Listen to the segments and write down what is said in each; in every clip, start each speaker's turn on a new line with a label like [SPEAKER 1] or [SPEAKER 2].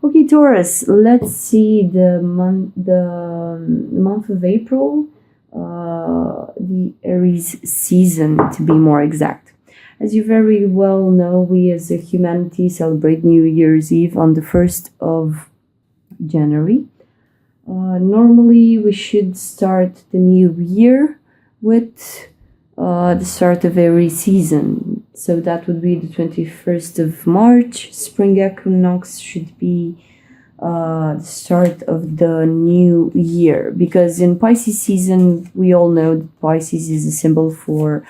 [SPEAKER 1] Okay, Taurus, let's see the month of April, the Aries season to be more exact. As you very well know, we as a humanity celebrate New Year's Eve on the 1st of January. Normally, we should start the new year with the start of every season. So that would be the 21st of March. Spring equinox should be the start of the new year. Because in Pisces season, we all know that Pisces is a symbol for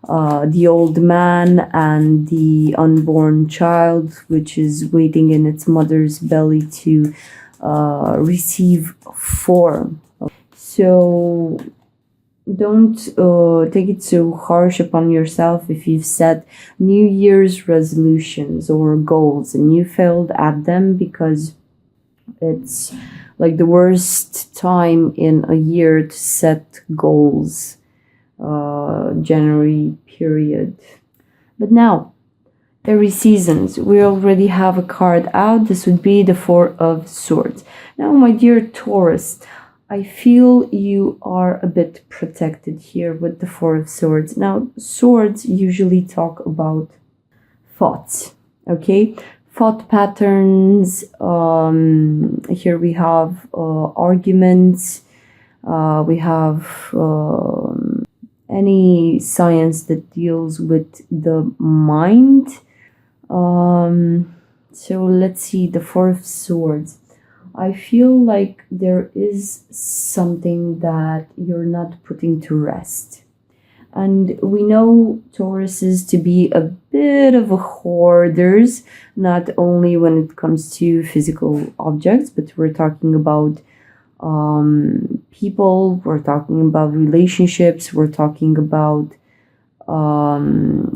[SPEAKER 1] the old man and the unborn child, which is waiting in its mother's belly to receive form. So don't take it so harsh upon yourself if you've set New Year's resolutions or goals and you failed at them, because it's like the worst time in a year to set goals, January period. But now, every seasons, we already have a card out. This would be the Four of Swords. Now, my dear Taurus, I feel you are a bit protected here with the Four of Swords. Now, swords usually talk about thoughts, okay? Thought patterns. Here we have arguments. We have any science that deals with the mind. So let's see, the Four of Swords. I feel like there is something that you're not putting to rest. And we know Tauruses to be a bit of a hoarders, not only when it comes to physical objects, but we're talking about people, we're talking about relationships, we're talking about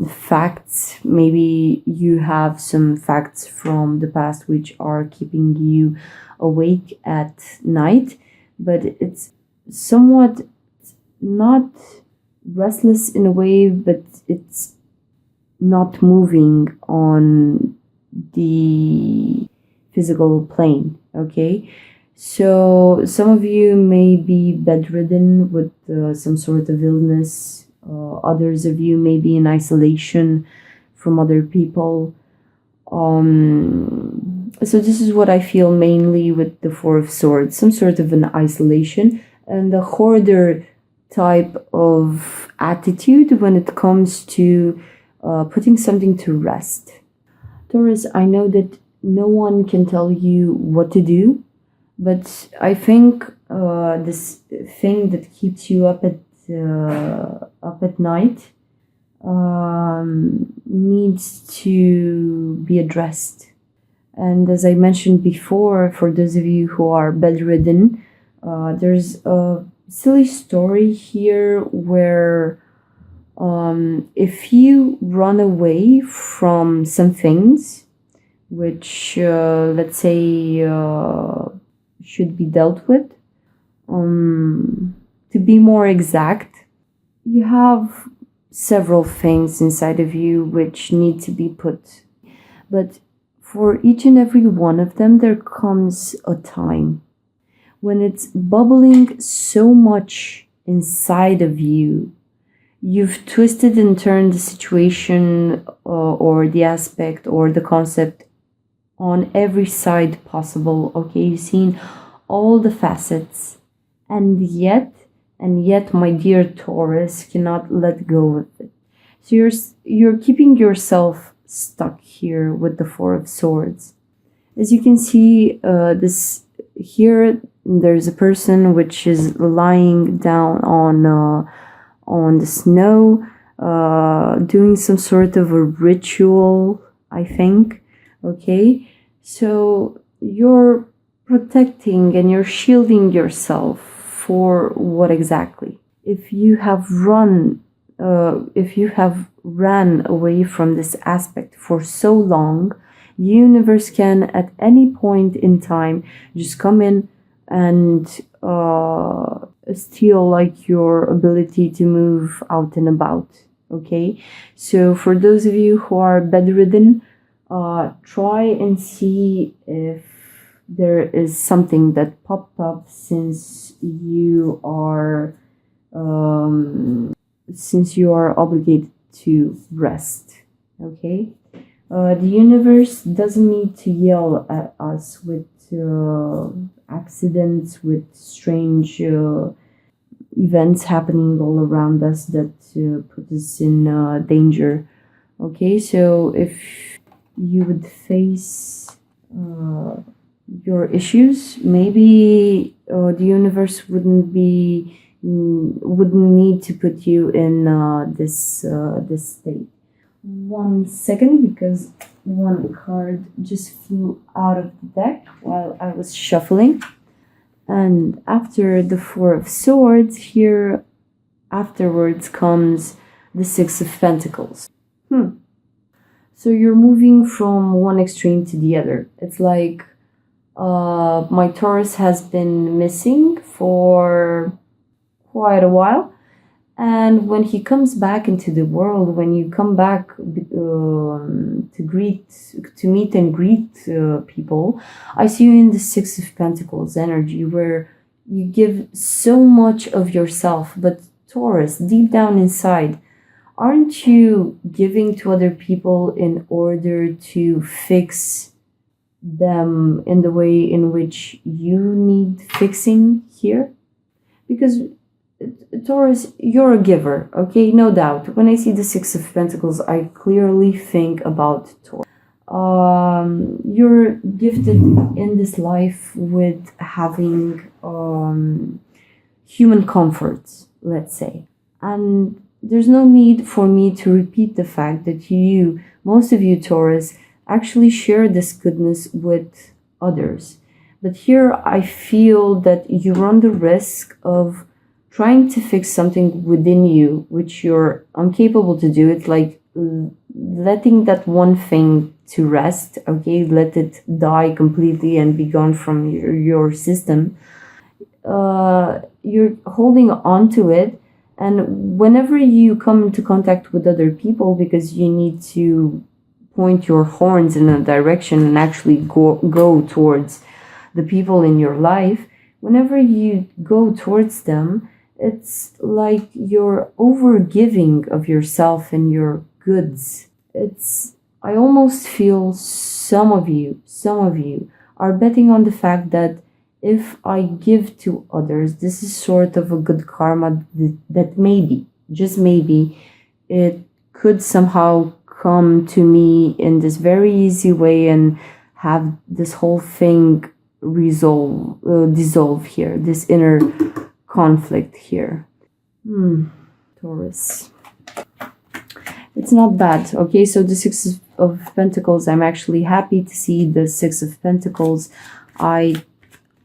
[SPEAKER 1] facts. Maybe you have some facts from the past which are keeping you awake at night, but it's somewhat not restless in a way, but it's not moving on the physical plane, okay? So some of you may be bedridden with some sort of illness. Others of you may be in isolation from other people. So this is what I feel mainly with the Four of Swords, some sort of an isolation and a hoarder type of attitude when it comes to putting something to rest. Taurus, I know that no one can tell you what to do, but I think this thing that keeps you up at night needs to be addressed. And as I mentioned before, for those of you who are bedridden, there's a silly story here where if you run away from some things which, let's say, should be dealt with, to be more exact, you have several things inside of you which need to be put. But for each and every one of them, there comes a time when it's bubbling so much inside of you. You've twisted and turned the situation or the aspect or the concept on every side possible. Okay, you've seen all the facets, and yet, my dear Taurus, cannot let go of it. So you're keeping yourself stuck here with the Four of Swords. As you can see, this here, there's a person which is lying down on the snow, doing some sort of a ritual, I think. Okay, so you're protecting and you're shielding yourself for what exactly? If you have ran away from this aspect for so long, the universe can at any point in time just come in and steal like your ability to move out and about. Okay, so for those of you who are bedridden, try and see if there is something that popped up since you are obligated to rest. Okay, the universe doesn't need to yell at us with accidents, with strange events happening all around us that put us in danger. Okay, so if you would face your issues, maybe the universe wouldn't need to put you in this state. 1 second, because one card just flew out of the deck while I was shuffling. And after the Four of Swords, here afterwards comes the Six of Pentacles. So you're moving from one extreme to the other. It's like my Taurus has been missing for quite a while. And when he comes back into the world, when you come back to meet and greet people, I see you in the Six of Pentacles energy, where you give so much of yourself. But Taurus, deep down inside, aren't you giving to other people in order to fix them in the way in which you need fixing here? Because Taurus, you're a giver, okay? No doubt. When I see the Six of Pentacles, I clearly think about Taurus. You're gifted in this life with having human comforts, let's say. And there's no need for me to repeat the fact that most of you Taurus, actually share this goodness with others. But here I feel that you run the risk of trying to fix something within you, which you're incapable to do. It's like letting that one thing to rest, okay? Let it die completely and be gone from your system. You're holding on to it. And whenever you come into contact with other people, because you need to point your horns in a direction and actually go towards the people in your life, whenever you go towards them, it's like you're overgiving of yourself and your goods. I almost feel some of you are betting on the fact that if I give to others, this is sort of a good karma that maybe, just maybe, it could somehow come to me in this very easy way and have this whole thing dissolve here, this inner conflict here. Taurus. It's not bad, okay? So the Six of Pentacles, I'm actually happy to see the Six of Pentacles. I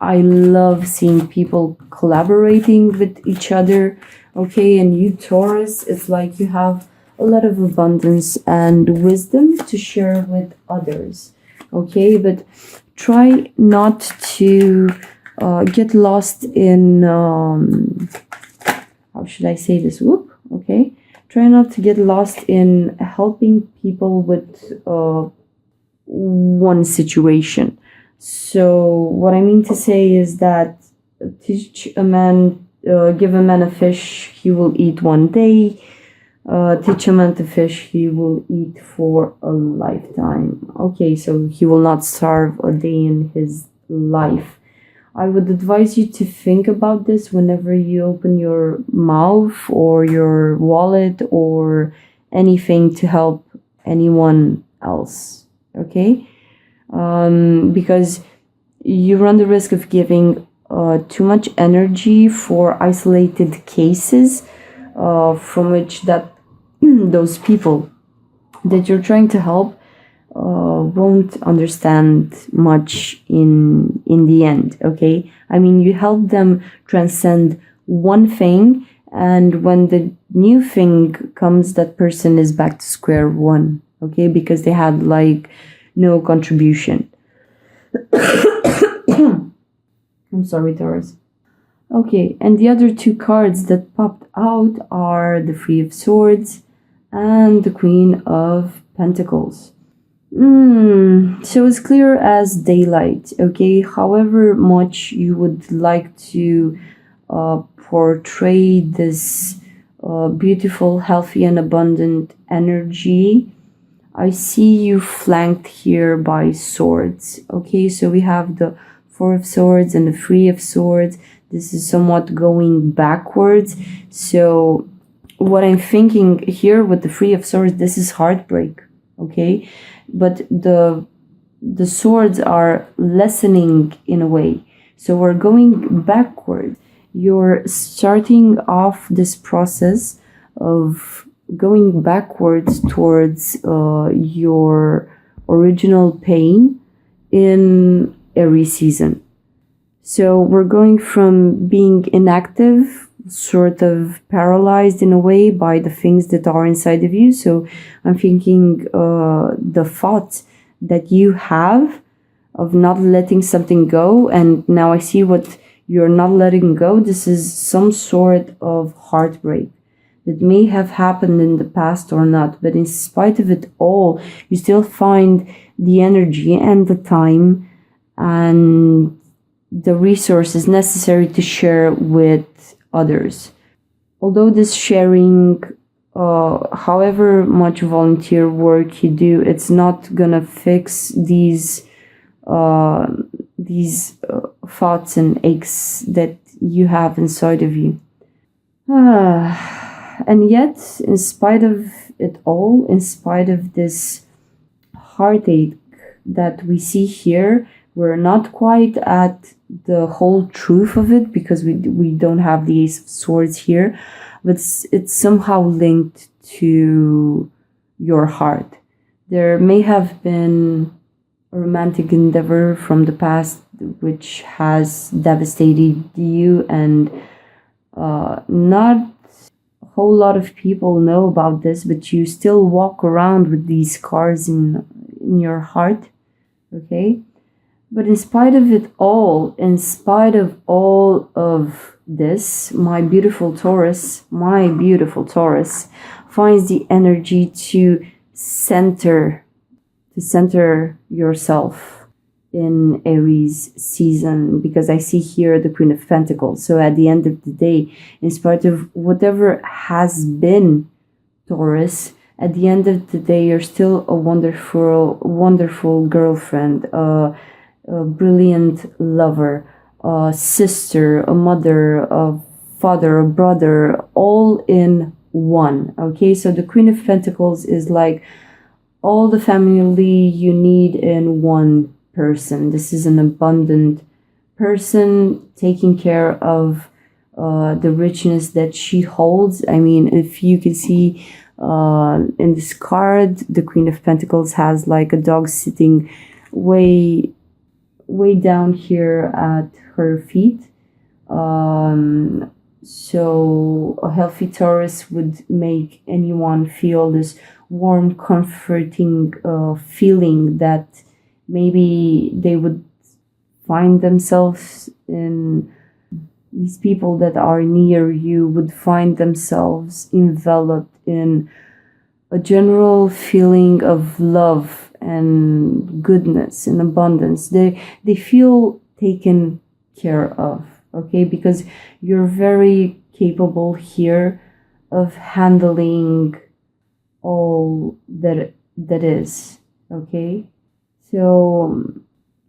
[SPEAKER 1] love seeing people collaborating with each other, okay? And you Taurus, it's like you have a lot of abundance and wisdom to share with others, okay? But try not to get lost in, how should I say this? Okay. Try not to get lost in helping people with one situation. So what I mean to say is that give a man a fish, he will eat one day. Teach a man to fish, he will eat for a lifetime. Okay, so he will not starve a day in his life. I would advise you to think about this whenever you open your mouth or your wallet or anything to help anyone else, okay? Because you run the risk of giving too much energy for isolated cases from which that those people that you're trying to help won't understand much in the end, okay? I mean, you help them transcend one thing, and when the new thing comes, that person is back to square one, okay? Because they had like no contribution. I'm sorry, Taurus. Okay, and the other two cards that popped out are the Three of Swords and the Queen of Pentacles. So it's clear as daylight, okay? However much you would like to portray this beautiful, healthy, and abundant energy, I see you flanked here by swords. Okay, so we have the Four of Swords and the Three of Swords. This is somewhat going backwards. So, what I'm thinking here with the Three of Swords, this is heartbreak. Okay, but the swords are lessening in a way. So we're going backward. You're starting off this process of going backwards towards your original pain in Aries season. So we're going from being inactive, sort of paralyzed in a way by the things that are inside of you. So I'm thinking the thoughts that you have of not letting something go, and now I see what you're not letting go. This is some sort of heartbreak that may have happened in the past or not, but in spite of it all, you still find the energy and the time and the resources necessary to share with others. Although this sharing, however much volunteer work you do, it's not gonna fix these thoughts and aches that you have inside of you. And yet, in spite of it all, in spite of this heartache that we see here, we're not quite at the whole truth of it because we don't have the Ace of Swords here, but it's somehow linked to your heart. There may have been a romantic endeavor from the past which has devastated you, and not a whole lot of people know about this, but you still walk around with these scars in your heart, okay? But in spite of it all, in spite of all of this, my beautiful Taurus finds the energy to center yourself in Aries season, because I see here the Queen of Pentacles. So at the end of the day, in spite of whatever has been, Taurus, at the end of the day, you're still a wonderful girlfriend, a brilliant lover, a sister, a mother, a father, a brother, all in one. Okay, so the Queen of Pentacles is like all the family you need in one person. This is an abundant person taking care of the richness that she holds. I mean, if you can see in this card, the Queen of Pentacles has like a dog sitting way down here at her feet. So a healthy Taurus would make anyone feel this warm, comforting feeling that maybe they would find themselves in, these people that are near you would find themselves enveloped in a general feeling of love and goodness and abundance. They feel taken care of, okay? Because you're very capable here of handling all that is, okay? So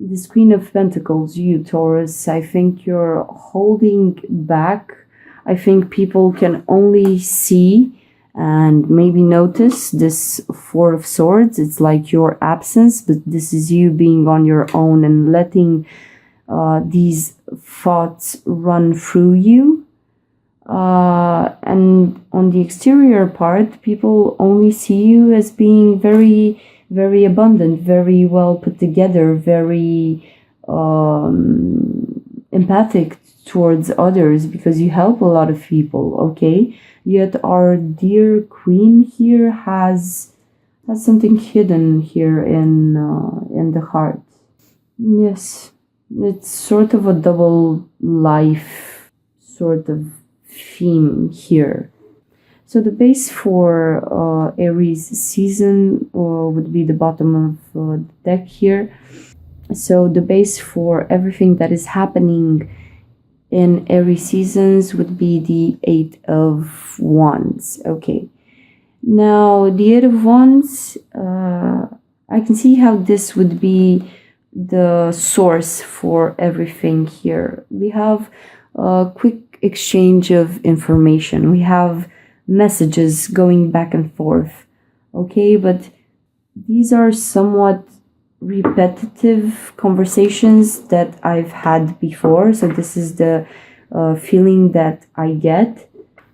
[SPEAKER 1] this Queen of Pentacles, you Taurus, I think you're holding back. I think people can only see and maybe notice this Four of Swords. It's like your absence, but this is you being on your own and letting these thoughts run through you. And on the exterior part, people only see you as being very, very abundant, very well put together, very empathic towards others, because you help a lot of people, okay? Yet our dear queen here has something hidden here in the heart. Yes, it's sort of a double life sort of theme here. So the base for Aries season would be the bottom of the deck here. So the base for everything that is happening in Aries seasons would be the Eight of Wands. Okay. Now the Eight of Wands, I can see how this would be the source for everything here. We have a quick exchange of information. We have messages going back and forth. Okay, but these are somewhat repetitive conversations that I've had before. So this is the feeling that I get.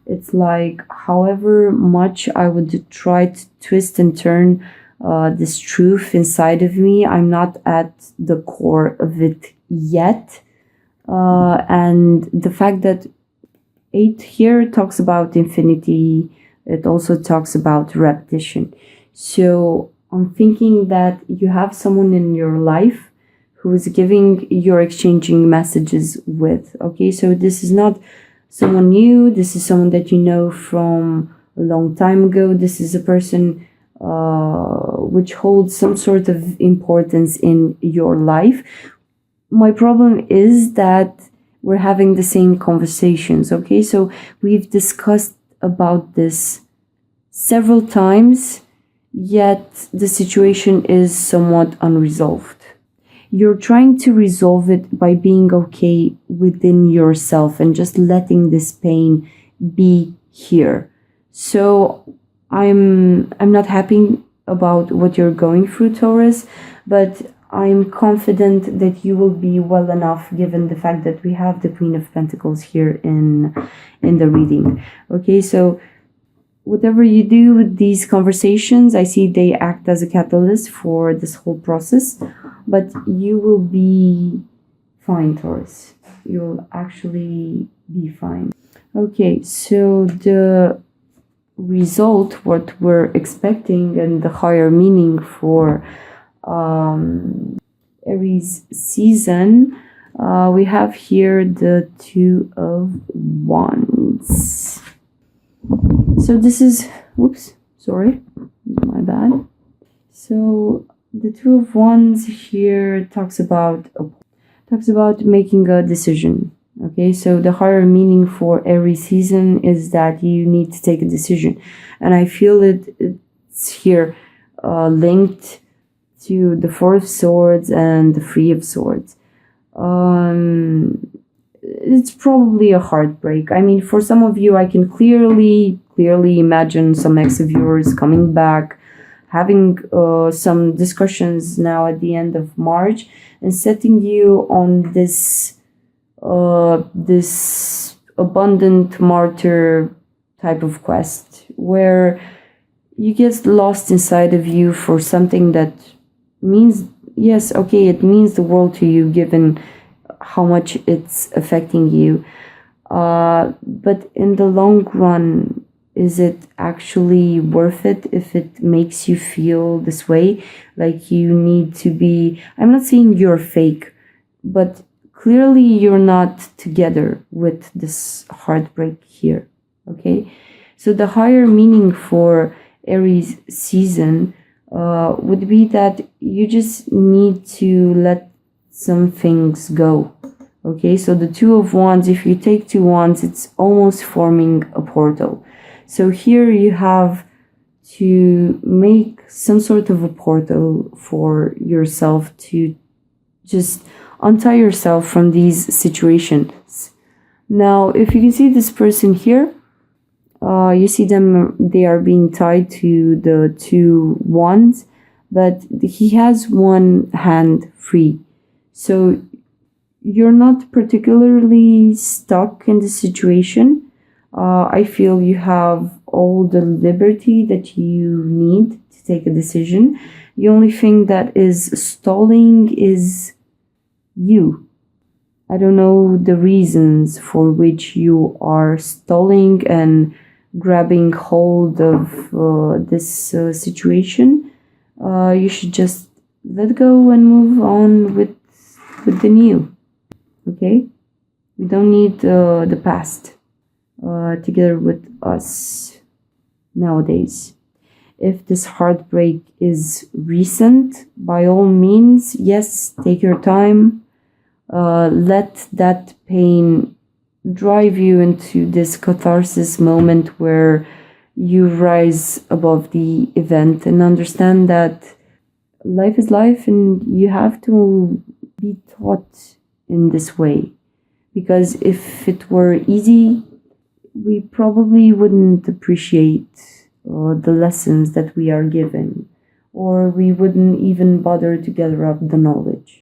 [SPEAKER 1] It's like however much I would try to twist and turn this truth inside of me, I'm not at the core of it yet. And the fact that 8 here talks about infinity, it also talks about repetition. So I'm thinking that you have someone in your life who is giving, you're exchanging messages with. Okay, so this is not someone new, this is someone that you know from a long time ago. This is a person which holds some sort of importance in your life. My problem is that we're having the same conversations. Okay, so we've discussed about this several times, yet the situation is somewhat unresolved. You're trying to resolve it by being okay within yourself and just letting this pain be here. So I'm not happy about what you're going through, Taurus, but I'm confident that you will be well enough given the fact that we have the Queen of Pentacles here in the reading. Okay, so whatever you do with these conversations, I see they act as a catalyst for this whole process, but you will be fine, Taurus. You'll actually be fine. Okay, so the result, what we're expecting, and the higher meaning for Aries season, we have here the Two of Wands. So this is, whoops, sorry, my bad. So the Two of Wands here talks about making a decision. Okay, so the higher meaning for every season is that you need to take a decision, and I feel it's here linked to the Four of Swords and the Three of Swords. It's probably a heartbreak. I mean, for some of you, I can clearly imagine some ex of yours coming back, having some discussions now at the end of March, and setting you on this abundant martyr type of quest where you get lost inside of you for something that means, yes, okay, it means the world to you given how much it's affecting you, but in the long run, is it actually worth it if it makes you feel this way? Like you need to be, I'm not saying you're fake, but clearly you're not together with this heartbreak here. Okay, so the higher meaning for Aries season would be that you just need to let some things go. Okay, so the Two of Wands, if you take two wands, it's almost forming a portal. So here you have to make some sort of a portal for yourself to just untie yourself from these situations. Now, if you can see this person here, you see them, they are being tied to the two wands, but he has one hand free. So you're not particularly stuck in the situation. I feel you have all the liberty that you need to take a decision. The only thing that is stalling is you. I don't know the reasons for which you are stalling and grabbing hold of this situation. You should just let go and move on with the new. Okay, we don't need the past together with us. nowadays. If this heartbreak is recent, by all means, yes, take your time. Let that pain drive you into this catharsis moment where you rise above the event and understand that life is life and you have to be taught in this way. Because if it were easy, we probably wouldn't appreciate the lessons that we are given, or we wouldn't even bother to gather up the knowledge.